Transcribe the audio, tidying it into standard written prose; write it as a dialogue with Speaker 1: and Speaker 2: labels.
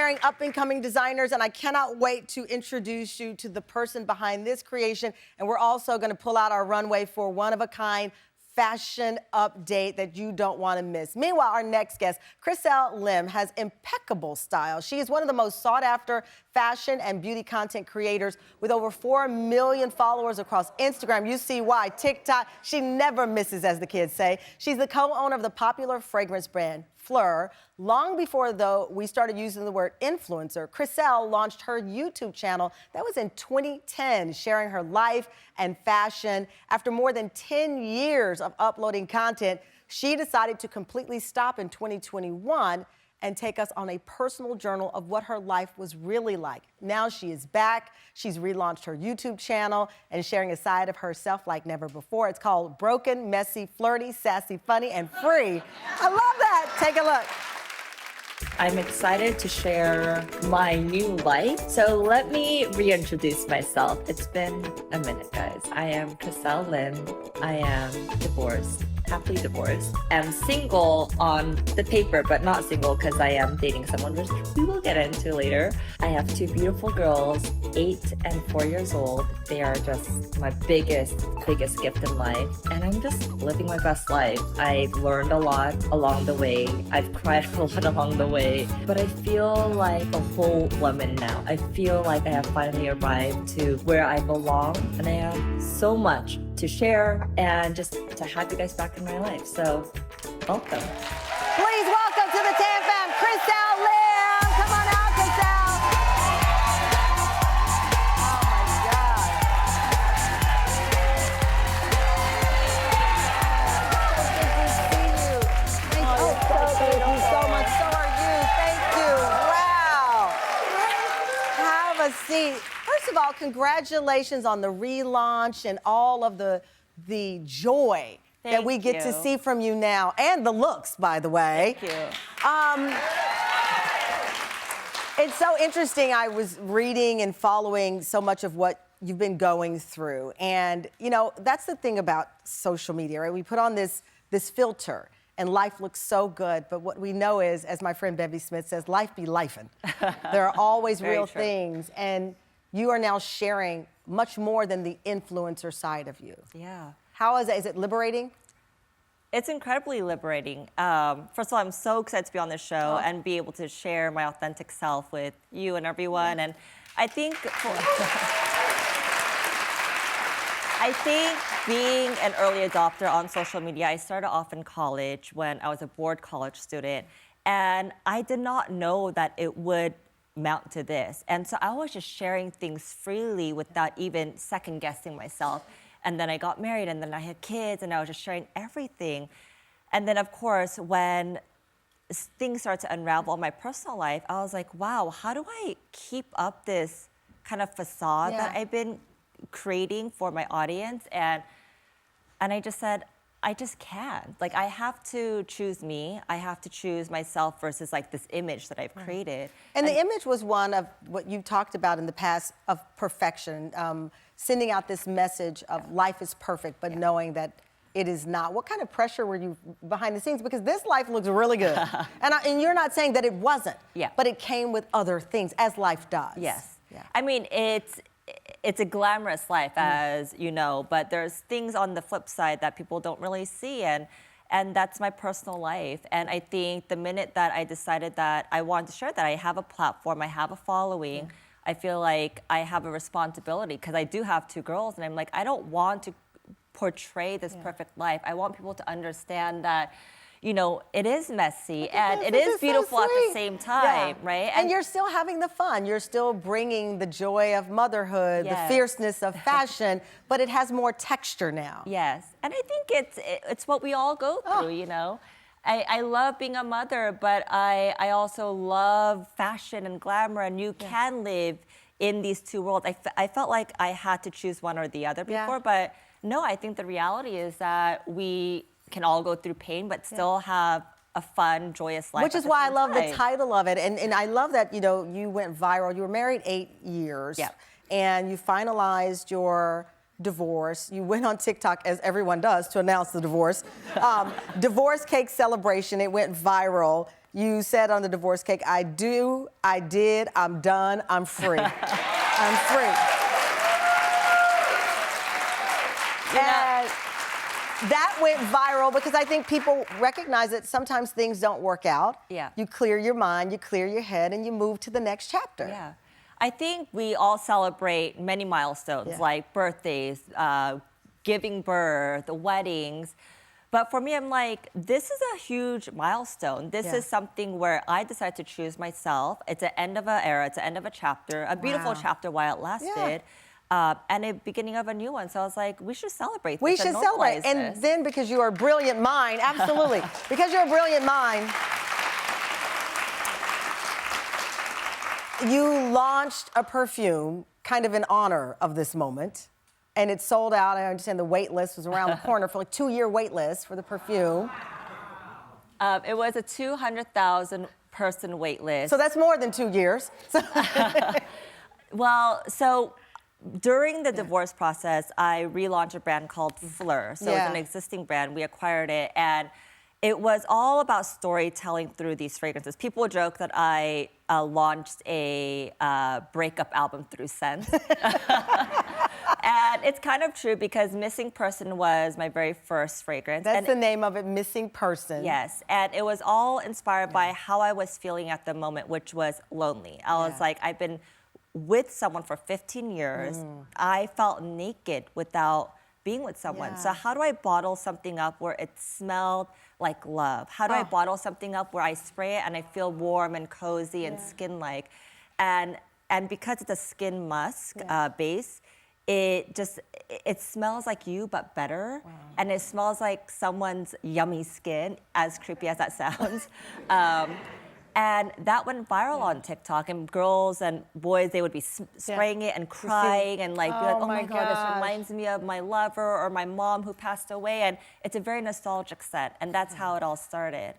Speaker 1: inspiring up-and-coming designers, and I cannot wait to introduce you to the person behind this creation. And we're also going to pull out our runway for one-of-a-kind fashion update that you don't want to miss. Meanwhile, our next guest, Chriselle Lim, has impeccable style. She is one of the most sought-after fashion and beauty content creators with over 4 million followers across Instagram. You see why. TikTok, she never misses, as the kids say. She's the co-owner of the popular fragrance brand Fleur. Long before, though, we started using the word influencer, Chriselle launched her YouTube channel. That was in 2010, sharing her life and fashion. After more than 10 years of uploading content, she decided to completely stop in 2021 and take us on a personal journal of what her life was really like. Now she is back. She's relaunched her YouTube channel and sharing a side of herself like never before. It's called Broken, Messy, Flirty, Sassy, Funny, and Free. I love that. Take a look.
Speaker 2: I'm excited to share my new life. So let me reintroduce myself. It's been a minute, guys. I am Chriselle Lim. I am divorced, happily divorced. I'm single on the paper, but not single because I am dating someone, which we will get into later. I have 2 beautiful girls, 8 and 4 years old. They are just my biggest gift in life. And I'm just living my best life. I've learned a lot along the way. I've cried a lot along the way. But I feel like a whole woman now. I feel like I have finally arrived to where I belong. And I have so much to share and just to have you guys back in my life. So, welcome.
Speaker 1: Please welcome to the Tam Fam, Chriselle Lim. Come on out, Chriselle. Oh my God. Thank you so much. So are you. Thank you. Wow. Have a seat. First of all, congratulations on the relaunch and all of the joy that we get to see from you now, and the looks, by the way.
Speaker 2: Thank you.
Speaker 1: It's so interesting. I was reading and following so much of what you've been going through, and you know that's the thing about social media, right? We put on this filter, and life looks so good, but what we know is, as my friend Bevy Smith says, life be lifing. There are always real things, and you are now sharing much more than the influencer side of you.
Speaker 2: Yeah.
Speaker 1: How is it? Is it liberating?
Speaker 2: It's incredibly liberating. First of all, I'm so excited to be on this show and be able to share my authentic self with you and everyone. And I think being an early adopter on social media, I started off in college when I was a board college student, and I did not know that it would mount to this. And so I was just sharing things freely without even second guessing myself. And then I got married, and then I had kids, and I was just sharing everything. And then, of course, when things started to unravel in my personal life, I was like, wow, how do I keep up this kind of facade that I've been creating for my audience? And I just said, I just can't. Like, I have to choose me. I have to choose myself versus like this image that I've created.
Speaker 1: And the image was one of what you talked about in the past of perfection, sending out this message of life is perfect, but knowing that it is not. What kind of pressure were you behind the scenes? Because this life looks really good. and you're not saying that it wasn't, but it came with other things, as life does.
Speaker 2: Yes. Yeah. I mean, it's a glamorous life, as you know, but there's things on the flip side that people don't really see, and that's my personal life. And I think the minute that I decided that I wanted to share that I have a platform, I have a following, I feel like I have a responsibility, because I do have 2 girls, and I'm like, I don't want to portray this perfect life. I want people to understand that, you know, it is messy and it is beautiful at the same time, right?
Speaker 1: And you're still having the fun. You're still bringing the joy of motherhood, the fierceness of fashion, but it has more texture now.
Speaker 2: Yes, and I think it's what we all go through, you know? I love being a mother, but I also love fashion and glamour, and you can live in these 2 worlds. I felt like I had to choose one or the other before, but no, I think the reality is that we can all go through pain, but still have a fun, joyous life.
Speaker 1: Which is why I love the title of it. And I love that, you know, you went viral. You were married 8 years. And you finalized your divorce. You went on TikTok, as everyone does, to announce the divorce. Divorce cake celebration. It went viral. you said on the divorce cake, I do, I did, I'm done, I'm free. I'm free. And that went viral because I think people recognize that sometimes things don't work out.
Speaker 3: Yeah.
Speaker 1: You clear your mind, you clear your head, and you move to the next chapter.
Speaker 3: Yeah. I think we all celebrate many milestones like birthdays, giving birth, weddings. But for me, I'm like, this is a huge milestone. This is something where I decided to choose myself. It's the end of an era. It's the end of a chapter, a beautiful chapter while it lasted. And a beginning of a new one. So I was like, we should celebrate this.
Speaker 1: We should celebrate. And then because you are a brilliant mind, absolutely. Because you're a brilliant mind, you launched a perfume kind of in honor of this moment. And it sold out. I understand the wait list was around the corner for like 2-year wait list for the perfume.
Speaker 3: It was a 200,000 person wait list.
Speaker 1: So that's more than 2 years.
Speaker 3: Well, so during the divorce process, I relaunched a brand called Fleur. So it's an existing brand. We acquired it, and it was all about storytelling through these fragrances. People joke that I launched a breakup album through scents. And it's kind of true because Missing Person was my very first fragrance.
Speaker 1: That's the name of it, Missing Person.
Speaker 3: Yes, and it was all inspired by how I was feeling at the moment, which was lonely. I was like, I've been with someone for 15 years. I felt naked without being with someone. So how do I bottle something up where it smelled like love? How do I bottle something up where I spray it and I feel warm and cozy and skin-like? And because it's a skin musk base, it smells like you, but better. And it smells like someone's yummy skin, as creepy as that sounds. And that went viral on TikTok, and girls and boys, they would be spraying it and crying and like, be like, oh my God, this reminds me of my lover or my mom who passed away. And it's a very nostalgic scent, and that's how it all started.